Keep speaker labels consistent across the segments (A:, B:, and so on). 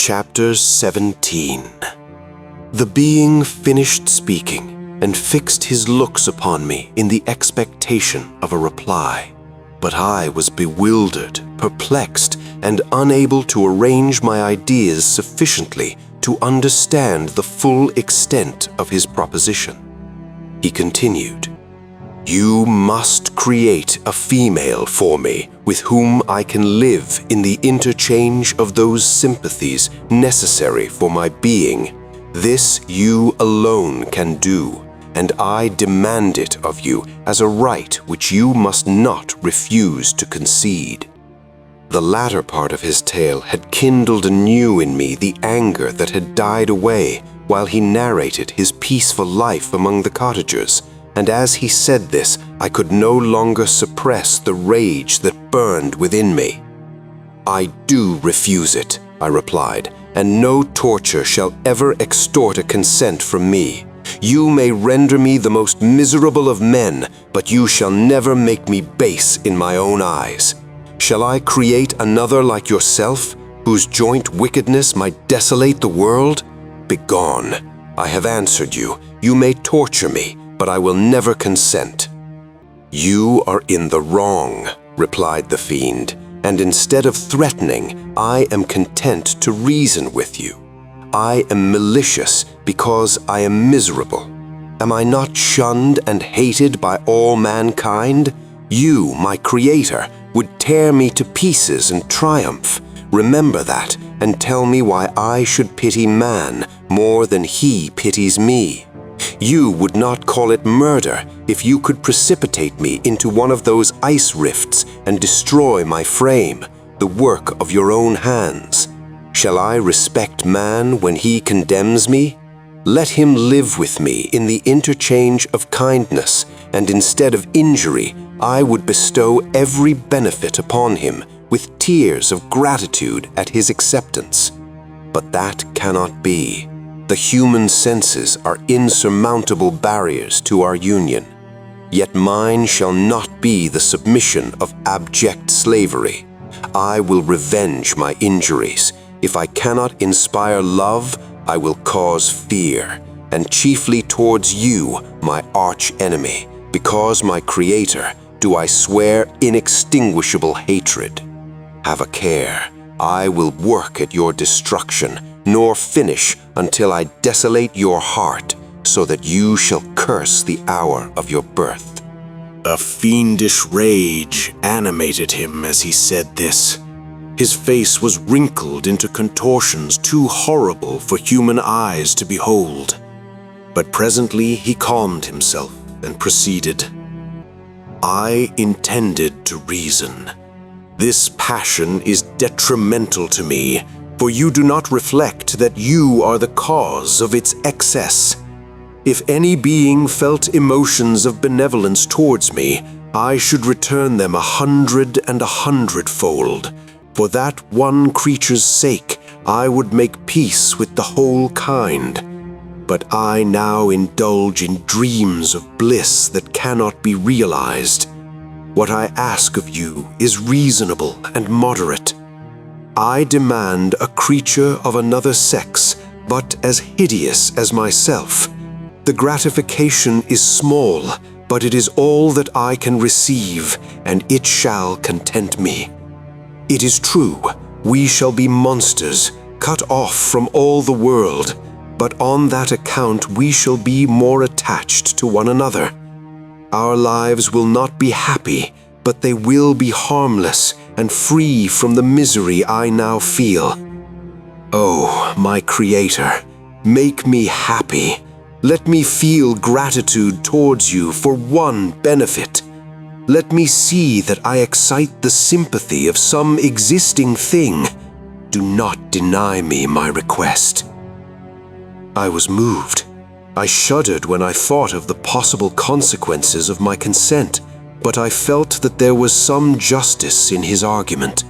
A: Chapter 17. The being finished speaking and fixed his looks upon me in the expectation of a reply. But I was bewildered, perplexed, and unable to arrange my ideas sufficiently to understand the full extent of his proposition. He continued, "You must create a female for me with whom I can live in the interchange of those sympathies necessary for my being. This you alone can do, and I demand it of you as a right which you must not refuse to concede." The latter part of his tale had kindled anew in me the anger that had died away while he narrated his peaceful life among the cottagers, and as he said this, I could no longer suppress the rage that burned within me. "I do refuse it," I replied, "and no torture shall ever extort a consent from me. You may render me the most miserable of men, but you shall never make me base in my own eyes. Shall I create another like yourself, whose joint wickedness might desolate the world? Begone. I have answered you. You may torture me, but I will never consent." "You are in the wrong," replied the fiend, "and instead of threatening, I am content to reason with you. I am malicious because I am miserable. Am I not shunned and hated by all mankind? You, my creator, would tear me to pieces and triumph. Remember that, and tell me why I should pity man more than he pities me. You would not call it murder if you could precipitate me into one of those ice rifts and destroy my frame, the work of your own hands. Shall I respect man when he condemns me? Let him live with me in the interchange of kindness, and instead of injury, I would bestow every benefit upon him with tears of gratitude at his acceptance. But that cannot be. The human senses are insurmountable barriers to our union. Yet mine shall not be the submission of abject slavery. I will revenge my injuries. If I cannot inspire love, I will cause fear, and chiefly towards you, my arch enemy, because my Creator, do I swear inextinguishable hatred. Have a care. I will work at your destruction, nor finish until I desolate your heart, so that you shall curse the hour of your birth." A fiendish rage animated him as he said this. His face was wrinkled into contortions too horrible for human eyes to behold. But presently he calmed himself and proceeded. "I intended to reason. This passion is detrimental to me, for you do not reflect that you are the cause of its excess. If any being felt emotions of benevolence towards me, I should return them 100 and 100-fold. For that one creature's sake, I would make peace with the whole kind. But I now indulge in dreams of bliss that cannot be realized. What I ask of you is reasonable and moderate. I demand a creature of another sex, but as hideous as myself. The gratification is small, but it is all that I can receive, and it shall content me. It is true, we shall be monsters, cut off from all the world, but on that account we shall be more attached to one another. Our lives will not be happy, but they will be harmless and free from the misery I now feel. Oh, my Creator, make me happy. Let me feel gratitude towards you for one benefit. Let me see that I excite the sympathy of some existing thing. Do not deny me my request." I was moved. I shuddered when I thought of the possible consequences of my consent, but I felt that there was some justice in his argument.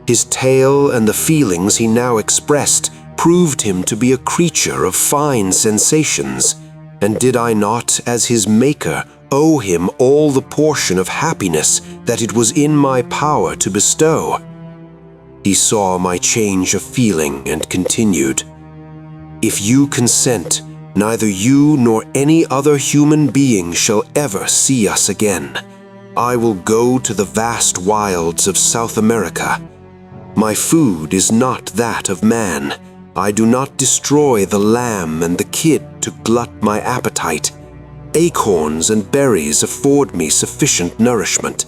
A: His tale and the feelings he now expressed proved him to be a creature of fine sensations, and did I not, as his maker, owe him all the portion of happiness that it was in my power to bestow? He saw my change of feeling and continued, "If you consent, neither you nor any other human being shall ever see us again. I will go to the vast wilds of South America. My food is not that of man. I do not destroy the lamb and the kid to glut my appetite. Acorns and berries afford me sufficient nourishment.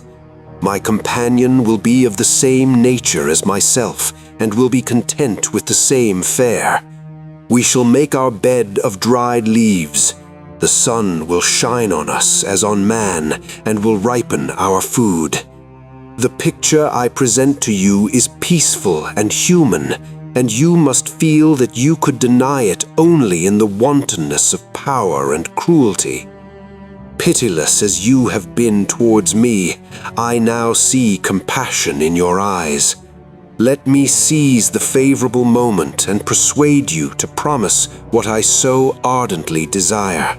A: My companion will be of the same nature as myself and will be content with the same fare. We shall make our bed of dried leaves. The sun will shine on us as on man and will ripen our food. The picture I present to you is peaceful and human, and you must feel that you could deny it only in the wantonness of power and cruelty. Pitiless as you have been towards me, I now see compassion in your eyes. Let me seize the favorable moment and persuade you to promise what I so ardently desire."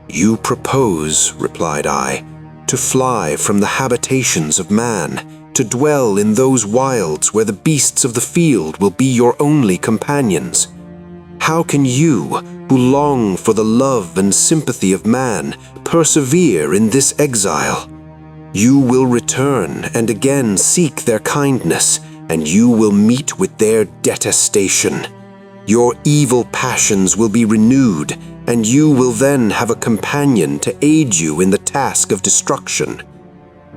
A: "You propose," replied I, "to fly from the habitations of man, to dwell in those wilds where the beasts of the field will be your only companions. How can you, who long for the love and sympathy of man, persevere in this exile? You will return and again seek their kindness, and you will meet with their detestation. Your evil passions will be renewed, and you will then have a companion to aid you in the task of destruction.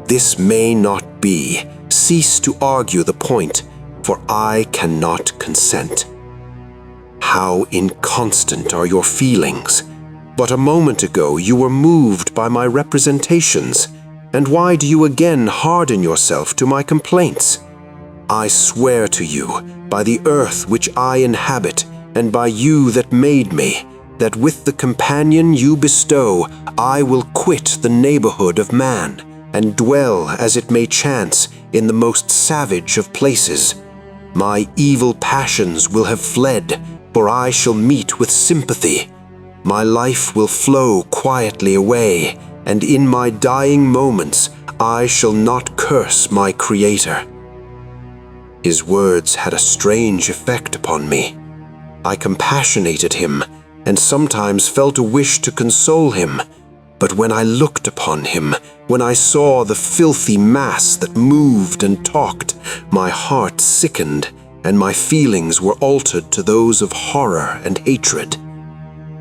A: This may not be. Cease to argue the point, for I cannot consent." How inconstant are your feelings! But a moment ago you were moved by my representations, and why do you again harden yourself to my complaints? I swear to you, by the earth which I inhabit, and by you that made me, that with the companion you bestow, I will quit the neighborhood of man, and dwell, as it may chance, in the most savage of places. My evil passions will have fled, for I shall meet with sympathy. My life will flow quietly away, and in my dying moments I shall not curse my Creator." His words had a strange effect upon me. I compassionated him, and sometimes felt a wish to console him. But when I looked upon him, when I saw the filthy mass that moved and talked, my heart sickened, and my feelings were altered to those of horror and hatred.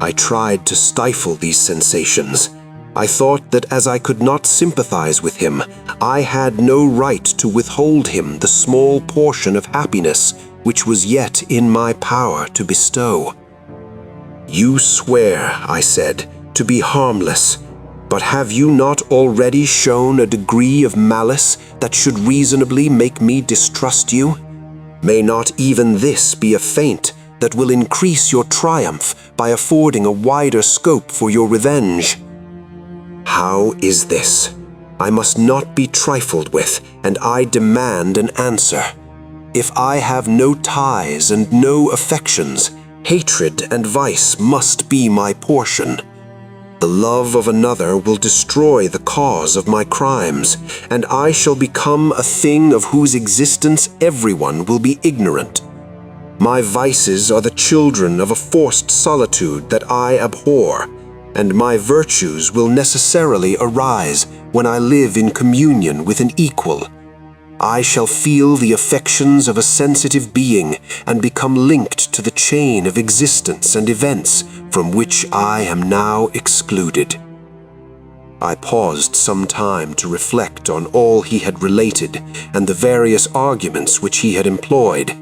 A: I tried to stifle these sensations. I thought that as I could not sympathize with him, I had no right to withhold him the small portion of happiness which was yet in my power to bestow. "You swear," I said, "to be harmless, but have you not already shown a degree of malice that should reasonably make me distrust you? May not even this be a feint that will increase your triumph by affording a wider scope for your revenge?" "How is this? I must not be trifled with, and I demand an answer. If I have no ties and no affections, hatred and vice must be my portion. The love of another will destroy the cause of my crimes, and I shall become a thing of whose existence everyone will be ignorant. My vices are the children of a forced solitude that I abhor, and my virtues will necessarily arise when I live in communion with an equal. I shall feel the affections of a sensitive being and become linked to the chain of existence and events from which I am now excluded." I paused some time to reflect on all he had related and the various arguments which he had employed.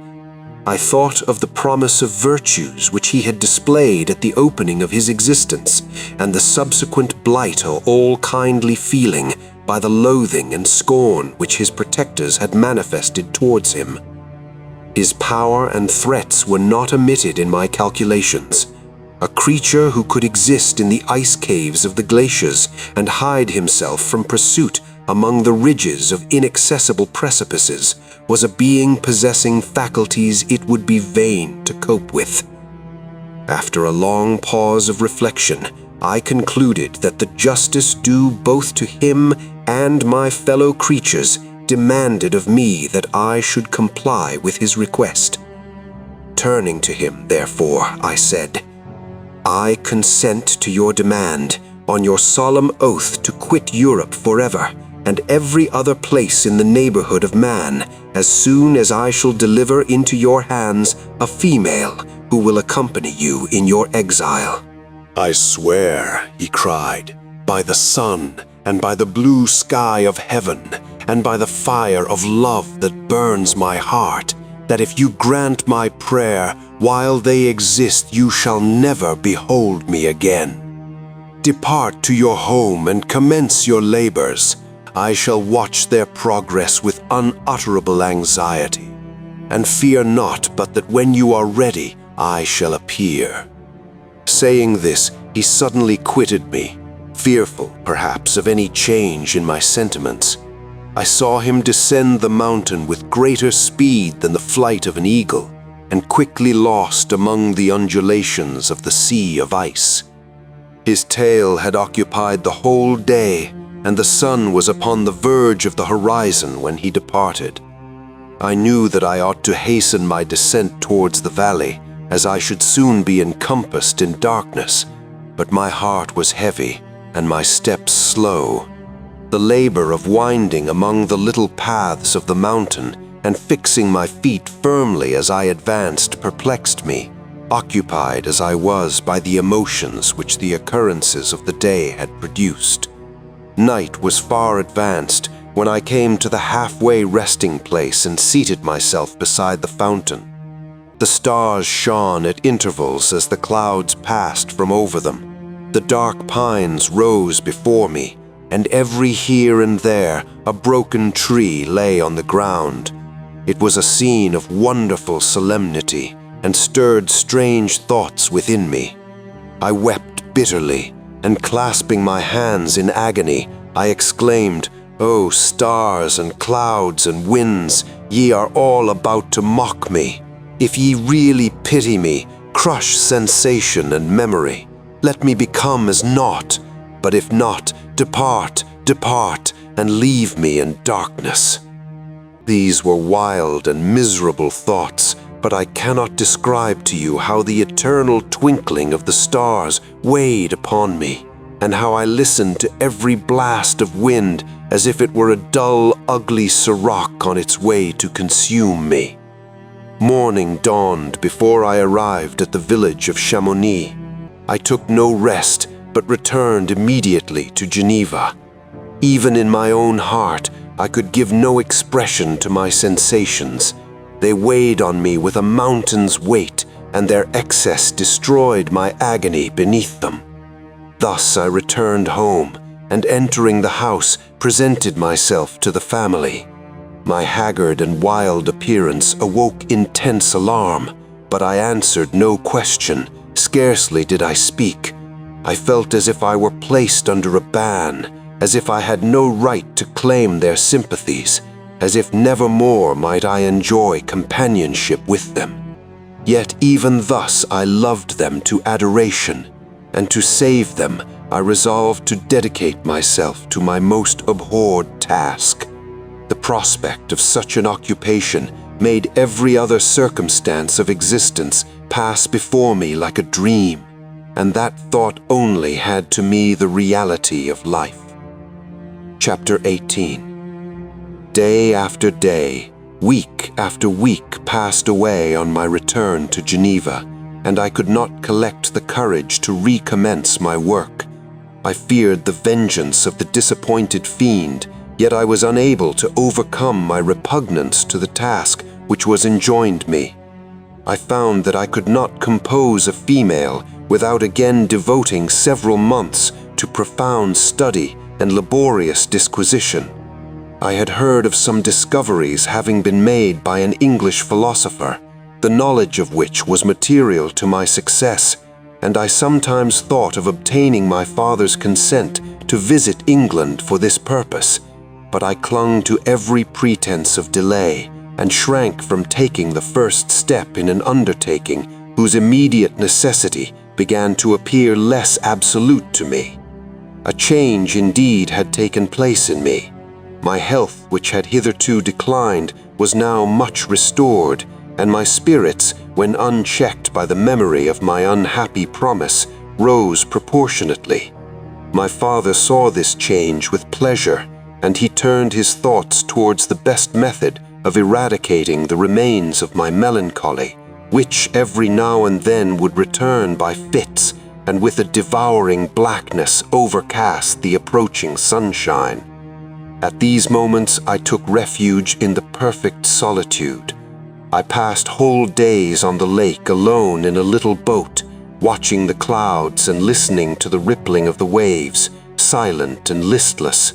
A: I thought of the promise of virtues which he had displayed at the opening of his existence, and the subsequent blight of all kindly feeling by the loathing and scorn which his protectors had manifested towards him. His power and threats were not omitted in my calculations. A creature who could exist in the ice caves of the glaciers and hide himself from pursuit among the ridges of inaccessible precipices was a being possessing faculties it would be vain to cope with. After a long pause of reflection, I concluded that the justice due both to him and my fellow creatures demanded of me that I should comply with his request. Turning to him, therefore, I said, "I consent to your demand on your solemn oath to quit Europe forever and every other place in the neighborhood of man as soon as I shall deliver into your hands a female who will accompany you in your exile." "I swear," he cried, "by the sun and by the blue sky of heaven and by the fire of love that burns my heart, that if you grant my prayer while they exist, you shall never behold me again. Depart to your home and commence your labors. I shall watch their progress with unutterable anxiety, and fear not but that when you are ready, I shall appear." Saying this, he suddenly quitted me, fearful, perhaps, of any change in my sentiments. I saw him descend the mountain with greater speed than the flight of an eagle, and quickly lost among the undulations of the sea of ice. His tale had occupied the whole day, and the sun was upon the verge of the horizon when he departed. I knew that I ought to hasten my descent towards the valley, as I should soon be encompassed in darkness, but my heart was heavy and my steps slow. The labor of winding among the little paths of the mountain and fixing my feet firmly as I advanced perplexed me, occupied as I was by the emotions which the occurrences of the day had produced. Night was far advanced when I came to the halfway resting place and seated myself beside the fountain. The stars shone at intervals as the clouds passed from over them. The dark pines rose before me, and every here and there a broken tree lay on the ground. It was a scene of wonderful solemnity and stirred strange thoughts within me. I wept bitterly, and clasping my hands in agony, I exclaimed, "O stars and clouds and winds, ye are all about to mock me. If ye really pity me, crush sensation and memory. Let me become as naught, but if not, depart, depart, and leave me in darkness." These were wild and miserable thoughts, but I cannot describe to you how the eternal twinkling of the stars weighed upon me, and how I listened to every blast of wind as if it were a dull, ugly siroc on its way to consume me. Morning dawned before I arrived at the village of Chamonix. I took no rest, but returned immediately to Geneva. Even in my own heart, I could give no expression to my sensations. They weighed on me with a mountain's weight, and their excess destroyed my agony beneath them. Thus I returned home, and entering the house, presented myself to the family. My haggard and wild appearance awoke intense alarm, but I answered no question. Scarcely did I speak. I felt as if I were placed under a ban, as if I had no right to claim their sympathies, as if never more might I enjoy companionship with them. Yet even thus I loved them to adoration, and to save them I resolved to dedicate myself to my most abhorred task. The prospect of such an occupation made every other circumstance of existence pass before me like a dream, and that thought only had to me the reality of life. Chapter 18. Day after day, week after week passed away on my return to Geneva, and I could not collect the courage to recommence my work. I feared the vengeance of the disappointed fiend, yet I was unable to overcome my repugnance to the task which was enjoined me. I found that I could not compose a female without again devoting several months to profound study and laborious disquisition. I had heard of some discoveries having been made by an English philosopher, the knowledge of which was material to my success, and I sometimes thought of obtaining my father's consent to visit England for this purpose, but I clung to every pretense of delay and shrank from taking the first step in an undertaking whose immediate necessity began to appear less absolute to me. A change indeed had taken place in me. My health, which had hitherto declined, was now much restored, and my spirits, when unchecked by the memory of my unhappy promise, rose proportionately. My father saw this change with pleasure, and he turned his thoughts towards the best method of eradicating the remains of my melancholy, which every now and then would return by fits, and with a devouring blackness overcast the approaching sunshine. At these moments I took refuge in the perfect solitude. I passed whole days on the lake alone in a little boat, watching the clouds and listening to the rippling of the waves, silent and listless.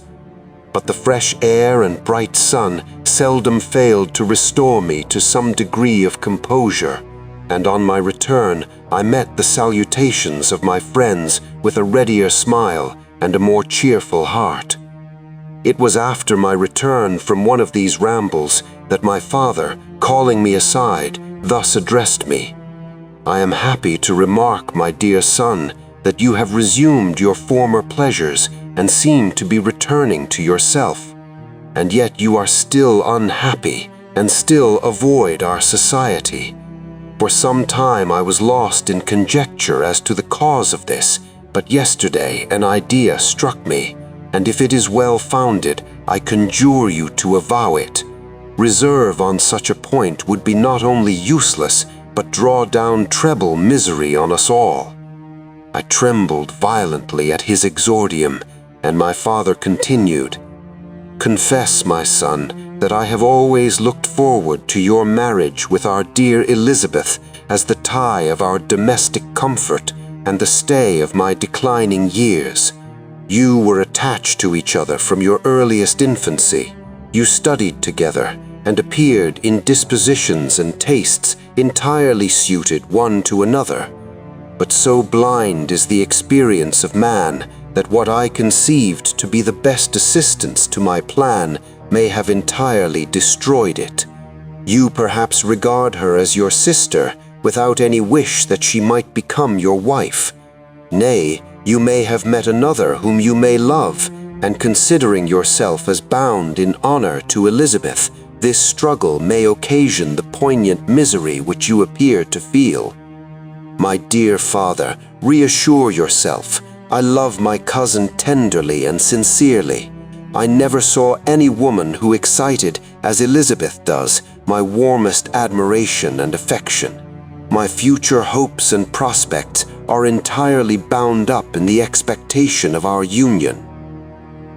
A: But the fresh air and bright sun seldom failed to restore me to some degree of composure, and on my return I met the salutations of my friends with a readier smile and a more cheerful heart. It was after my return from one of these rambles that my father, calling me aside, thus addressed me. "I am happy to remark, my dear son, that you have resumed your former pleasures and seem to be returning to yourself. And yet you are still unhappy and still avoid our society. For some time I was lost in conjecture as to the cause of this, but yesterday an idea struck me, and if it is well-founded, I conjure you to avow it. Reserve on such a point would be not only useless, but draw down treble misery on us all." I trembled violently at his exordium, and my father continued, "Confess, my son, that I have always looked forward to your marriage with our dear Elizabeth as the tie of our domestic comfort and the stay of my declining years. You were attached to each other from your earliest infancy. You studied together and appeared in dispositions and tastes entirely suited one to another. But so blind is the experience of man that what I conceived to be the best assistance to my plan may have entirely destroyed it. You perhaps regard her as your sister without any wish that she might become your wife. Nay, you may have met another whom you may love, and considering yourself as bound in honor to Elizabeth, this struggle may occasion the poignant misery which you appear to feel. My dear father, reassure yourself. I love my cousin tenderly and sincerely. I never saw any woman who excited, as Elizabeth does, my warmest admiration and affection. My future hopes and prospects are entirely bound up in the expectation of our union.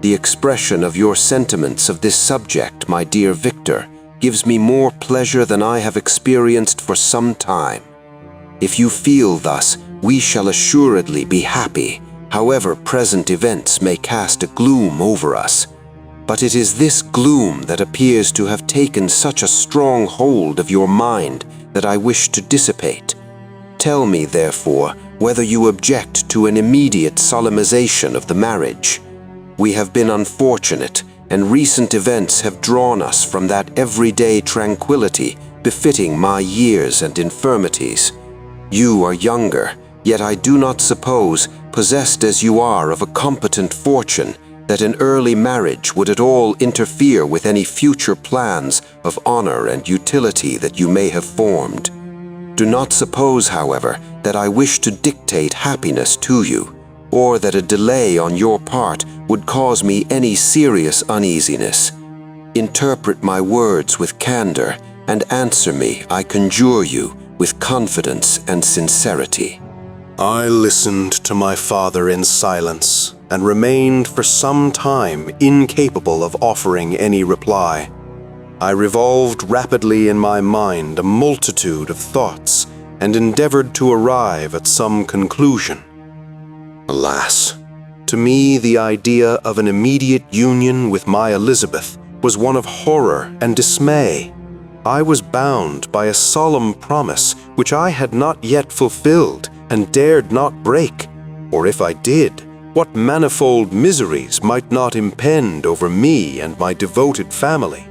A: The expression of your sentiments of this subject, my dear Victor, gives me more pleasure than I have experienced for some time. If you feel thus, we shall assuredly be happy, however present events may cast a gloom over us. But it is this gloom that appears to have taken such a strong hold of your mind that I wish to dissipate. Tell me, therefore, whether you object to an immediate solemnization of the marriage. We have been unfortunate, and recent events have drawn us from that everyday tranquility befitting my years and infirmities. You are younger, yet I do not suppose, possessed as you are of a competent fortune, that an early marriage would at all interfere with any future plans of honor and utility that you may have formed. Do not suppose, however, that I wish to dictate happiness to you, or that a delay on your part would cause me any serious uneasiness. Interpret my words with candor, and answer me, I conjure you, with confidence and sincerity."
B: I listened to my father in silence, and remained for some time incapable of offering any reply. I revolved rapidly in my mind a multitude of thoughts, and endeavored to arrive at some conclusion. Alas, to me the idea of an immediate union with my Elizabeth was one of horror and dismay. I was bound by a solemn promise which I had not yet fulfilled and dared not break, or if I did, what manifold miseries might not impend over me and my devoted family.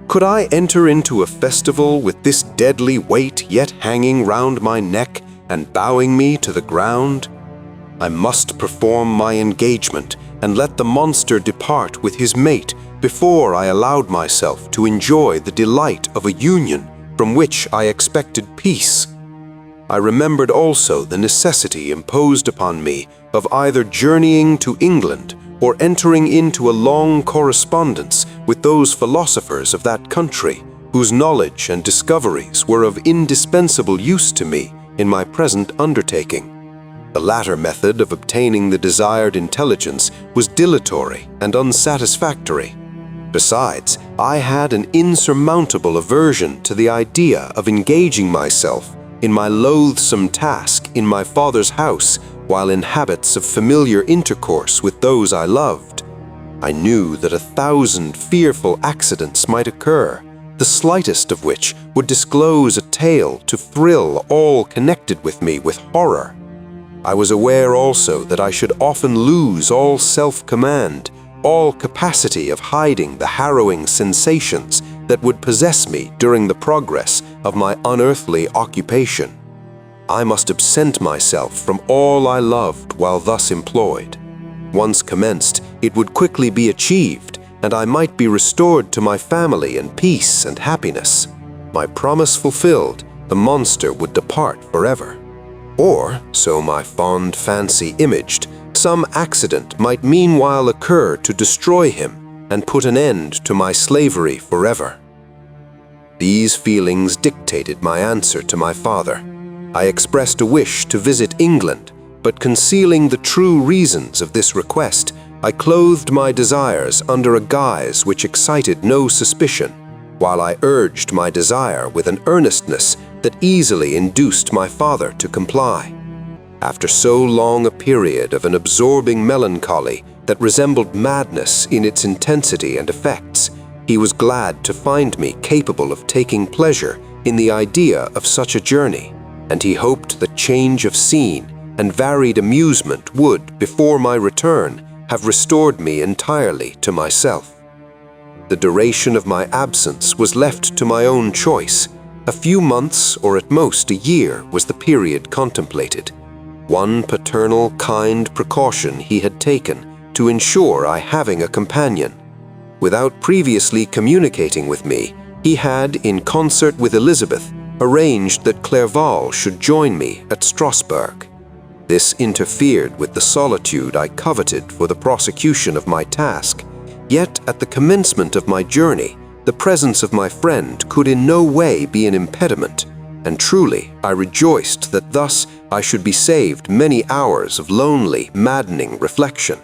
B: Could I enter into a festival with this deadly weight yet hanging round my neck and bowing me to the ground? I must perform my engagement and let the monster depart with his mate before I allowed myself to enjoy the delight of a union from which I expected peace. I remembered also the necessity imposed upon me of either journeying to England or entering into a long correspondence with those philosophers of that country, whose knowledge and discoveries were of indispensable use to me in my present undertaking. The latter method of obtaining the desired intelligence was dilatory and unsatisfactory. Besides, I had an insurmountable aversion to the idea of engaging myself in my loathsome task in my father's house while in habits of familiar intercourse with those I loved. I knew that 1,000 fearful accidents might occur, the slightest of which would disclose a tale to thrill all connected with me with horror. I was aware also that I should often lose all self-command, all capacity of hiding the harrowing sensations that would possess me during the progress of my unearthly occupation. I must absent myself from all I loved while thus employed. Once commenced, it would quickly be achieved, and I might be restored to my family in peace and happiness. My promise fulfilled, the monster would depart forever. Or, so my fond fancy imaged, some accident might meanwhile occur to destroy him and put an end to my slavery forever. These feelings dictated my answer to my father. I expressed a wish to visit England, but concealing the true reasons of this request, I clothed my desires under a guise which excited no suspicion, while I urged my desire with an earnestness that easily induced my father to comply. After so long a period of an absorbing melancholy that resembled madness in its intensity and effects, he was glad to find me capable of taking pleasure in the idea of such a journey, and he hoped that change of scene and varied amusement would, before my return, have restored me entirely to myself. The duration of my absence was left to my own choice. A few months, or at most a year, was the period contemplated. One paternal, kind precaution he had taken to ensure I having a companion. Without previously communicating with me, he had, in concert with Elizabeth, arranged that Clerval should join me at Strasbourg. This interfered with the solitude I coveted for the prosecution of my task, yet at the commencement of my journey, the presence of my friend could in no way be an impediment, and truly I rejoiced that thus I should be saved many hours of lonely, maddening reflection.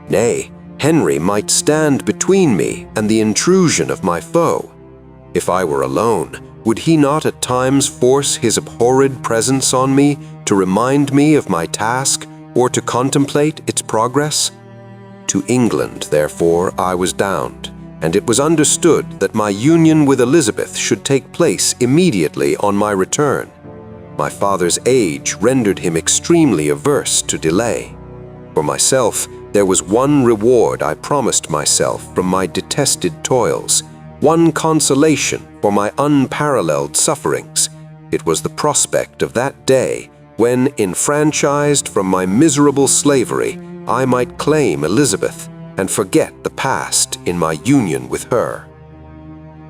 B: Nay, Henry might stand between me and the intrusion of my foe. If I were alone, would he not at times force his abhorred presence on me to remind me of my task or to contemplate its progress? To England, therefore, I was bound, and it was understood that my union with Elizabeth should take place immediately on my return. My father's age rendered him extremely averse to delay. For myself, there was one reward I promised myself from my detested toils, one consolation for my unparalleled sufferings. It was the prospect of that day when, enfranchised from my miserable slavery, I might claim Elizabeth and forget the past in my union with her.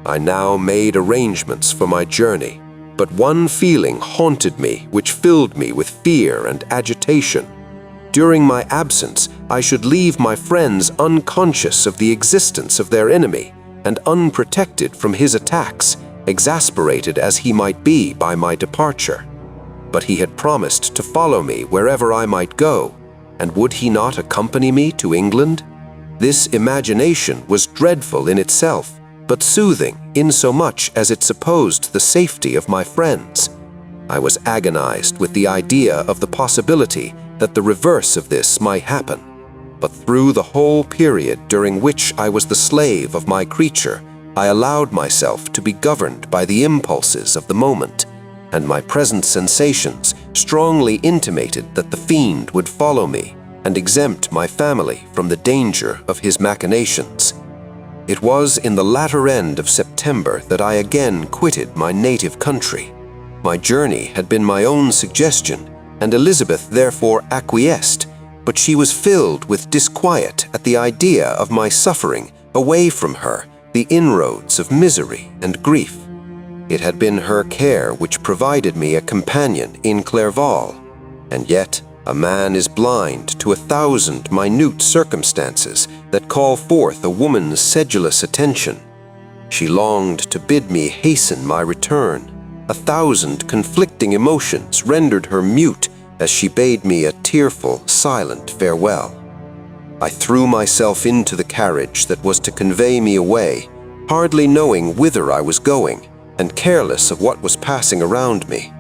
B: I now made arrangements for my journey, but one feeling haunted me which filled me with fear and agitation. During my absence, I should leave my friends unconscious of the existence of their enemy and unprotected from his attacks, exasperated as he might be by my departure. But he had promised to follow me wherever I might go, and would he not accompany me to England? This imagination was dreadful in itself, but soothing insomuch as it supposed the safety of my friends. I was agonized with the idea of the possibility that the reverse of this might happen. But through the whole period during which I was the slave of my creature, I allowed myself to be governed by the impulses of the moment, and my present sensations strongly intimated that the fiend would follow me and exempt my family from the danger of his machinations. It was in the latter end of September that I again quitted my native country. My journey had been my own suggestion, and Elizabeth therefore acquiesced, but she was filled with disquiet at the idea of my suffering
A: away from her the inroads of misery and grief. It had been her care which provided me a companion in Clerval, and yet a man is blind to 1,000 minute circumstances that call forth a woman's sedulous attention. She longed to bid me hasten my return. 1,000 conflicting emotions rendered her mute as she bade me a tearful, silent farewell. I threw myself into the carriage that was to convey me away, hardly knowing whither I was going, and careless of what was passing around me.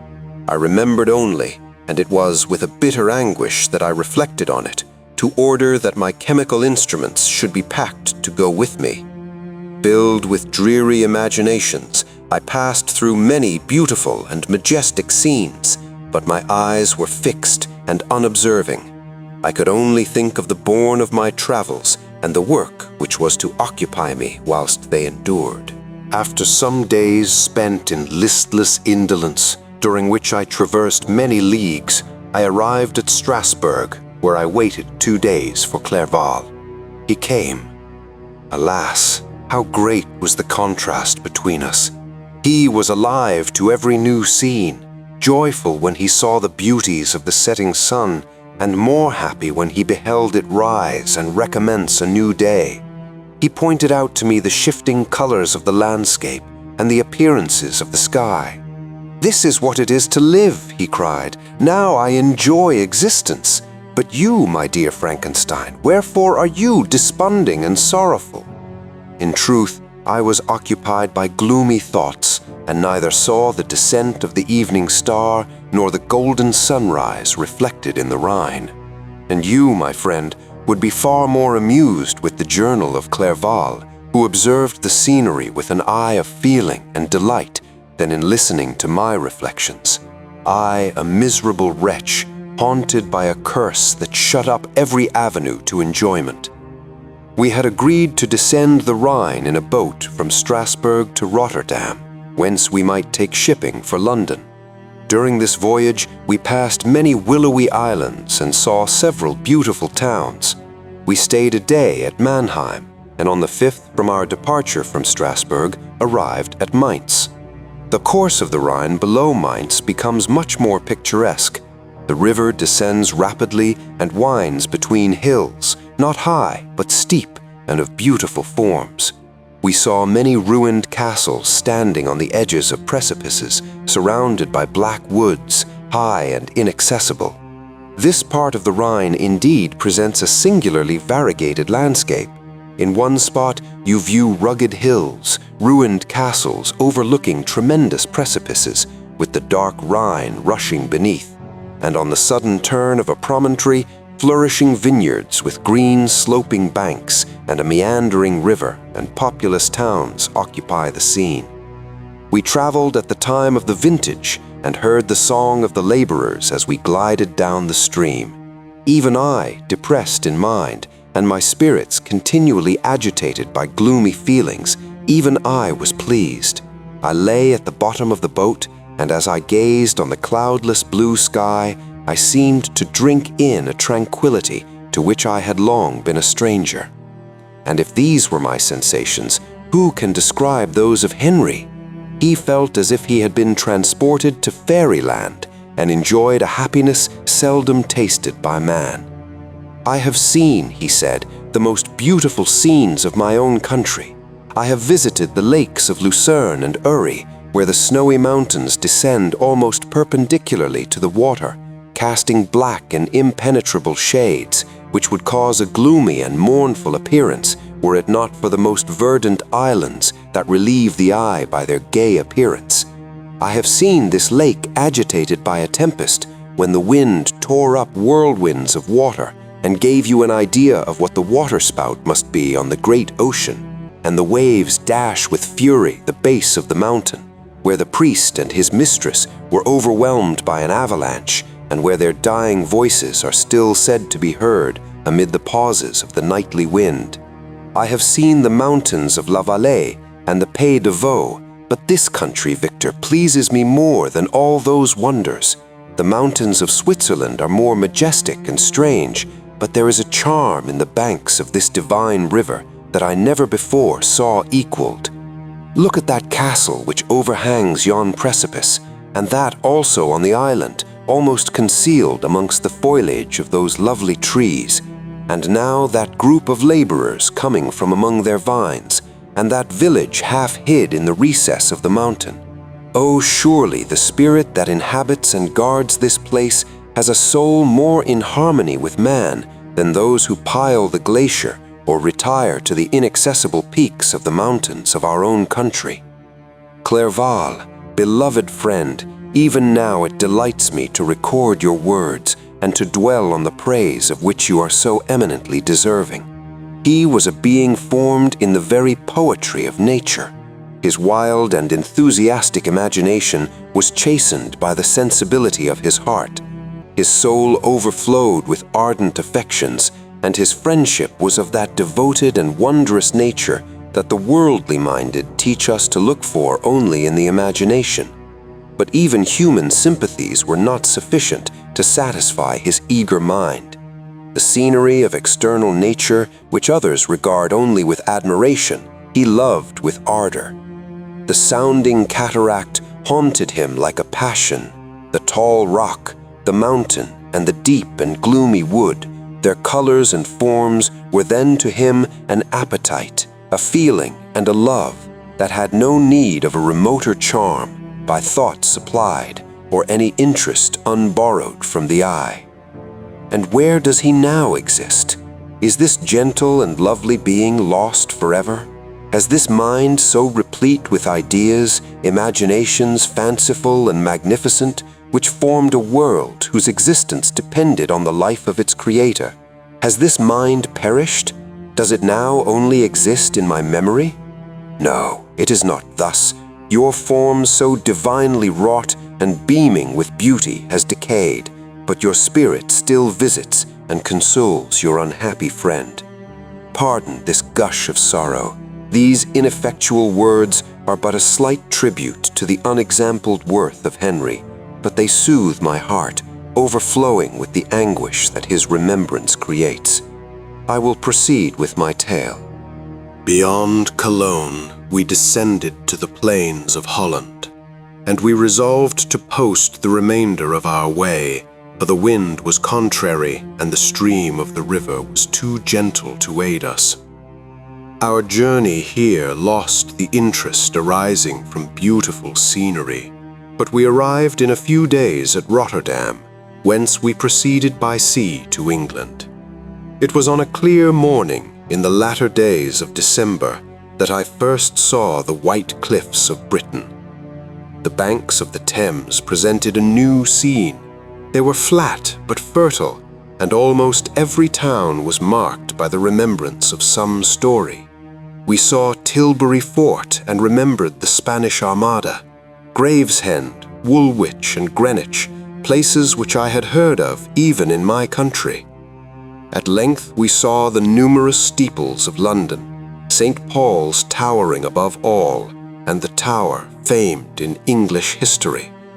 A: I remembered only, and it was with a bitter anguish that I reflected on it, to order that my chemical instruments should be packed to go with me. Filled with dreary imaginations, I passed through many beautiful and majestic scenes, but my eyes were fixed and unobserving. I could only think of the bourne of my travels and the work which was to occupy me whilst they endured. After some days spent in listless indolence, during which I traversed many leagues, I arrived at Strasbourg, where I waited 2 days for Clerval. He came. Alas, how great was the contrast between us! He was alive to every new scene, joyful when he saw the beauties of the setting sun, and more happy when he beheld it rise and recommence a new day. He pointed out to me the shifting colors of the landscape and the appearances of the sky. "This is what it is to live," he cried. "Now I enjoy existence. But you, my dear Frankenstein, wherefore are you desponding and sorrowful?" In truth, I was occupied by gloomy thoughts, and neither saw the descent of the evening star nor the golden sunrise reflected in the Rhine. And you, my friend, would be far more amused with the journal of Clerval, who observed the scenery with an eye of feeling and delight, than in listening to my reflections. I, a miserable wretch, haunted by a curse that shut up every avenue to enjoyment. We had agreed to descend the Rhine in a boat from Strasbourg to Rotterdam, whence we might take shipping for London. During this voyage, we passed many willowy islands and saw several beautiful towns. We stayed a day at Mannheim, and on the 5th from our departure from Strasbourg, arrived at Mainz. The course of the Rhine below Mainz becomes much more picturesque. The river descends rapidly and winds between hills, not high but steep and of beautiful forms. We saw many ruined castles standing on the edges of precipices, surrounded by black woods, high and inaccessible. This part of the Rhine indeed presents a singularly variegated landscape. In one spot you view rugged hills, ruined castles overlooking tremendous precipices, with the dark Rhine rushing beneath, and on the sudden turn of a promontory, flourishing vineyards with green sloping banks and a meandering river and populous towns occupy the scene. We traveled at the time of the vintage and heard the song of the laborers as we glided down the stream. Even I, depressed in mind, and my spirits continually agitated by gloomy feelings, even I was pleased. I lay at the bottom of the boat, and as I gazed on the cloudless blue sky, I seemed to drink in a tranquility to which I had long been a stranger. And if these were my sensations, who can describe those of Henry? He felt as if he had been transported to fairyland and enjoyed a happiness seldom tasted by man. "I have seen," he said, "the most beautiful scenes of my own country. I have visited the lakes of Lucerne and Uri, where the snowy mountains descend almost perpendicularly to the water, casting black and impenetrable shades, which would cause a gloomy and mournful appearance were it not for the most verdant islands that relieve the eye by their gay appearance. I have seen this lake agitated by a tempest, when the wind tore up whirlwinds of water, and gave you an idea of what the waterspout must be on the great ocean, and the waves dash with fury the base of the mountain, where the priest and his mistress were overwhelmed by an avalanche, and where their dying voices are still said to be heard amid the pauses of the nightly wind. I have seen the mountains of La Valais and the Pays de Vaud, but this country, Victor, pleases me more than all those wonders. The mountains of Switzerland are more majestic and strange, but there is a charm in the banks of this divine river that I never before saw equaled. Look at that castle which overhangs yon precipice, and that also on the island, almost concealed amongst the foliage of those lovely trees, and now that group of laborers coming from among their vines, and that village half hid in the recess of the mountain. Oh, surely the spirit that inhabits and guards this place has a soul more in harmony with man than those who pile the glacier or retire to the inaccessible peaks of the mountains of our own country. Clerval, beloved friend, even now it delights me to record your words and to dwell on the praise of which you are so eminently deserving. He was a being formed in the very poetry of nature. His wild and enthusiastic imagination was chastened by the sensibility of his heart. His soul overflowed with ardent affections, and his friendship was of that devoted and wondrous nature that the worldly minded teach us to look for only in the imagination. But even human sympathies were not sufficient to satisfy his eager mind. The scenery of external nature, which others regard only with admiration, he loved with ardor. The sounding cataract haunted him like a passion. The tall rock, the mountain, and the deep and gloomy wood, their colors and forms were then to him an appetite, a feeling, and a love that had no need of a remoter charm, by thought supplied, or any interest unborrowed from the eye. And where does he now exist? Is this gentle and lovely being lost forever? Has this mind so replete with ideas, imaginations fanciful and magnificent, which formed a world whose existence depended on the life of its creator, has this mind perished? Does it now only exist in my memory? No, it is not thus. Your form so divinely wrought and beaming with beauty has decayed, but your spirit still visits and consoles your unhappy friend. Pardon this gush of sorrow. These ineffectual words are but a slight tribute to the unexampled worth of Henry, but they soothe my heart, overflowing with the anguish that his remembrance creates. I will proceed with my tale.
B: Beyond Cologne, we descended to the plains of Holland, and we resolved to post the remainder of our way, for the wind was contrary and the stream of the river was too gentle to aid us. Our journey here lost the interest arising from beautiful scenery, but we arrived in a few days at Rotterdam, whence we proceeded by sea to England. It was on a clear morning in the latter days of December that I first saw the white cliffs of Britain. The banks of the Thames presented a new scene. They were flat but fertile, and almost every town was marked by the remembrance of some story. We saw Tilbury Fort and remembered the Spanish Armada, Gravesend, Woolwich, and Greenwich, places which I had heard of even in my country. At length we saw the numerous steeples of London, St. Paul's towering above all, and the Tower famed in English history.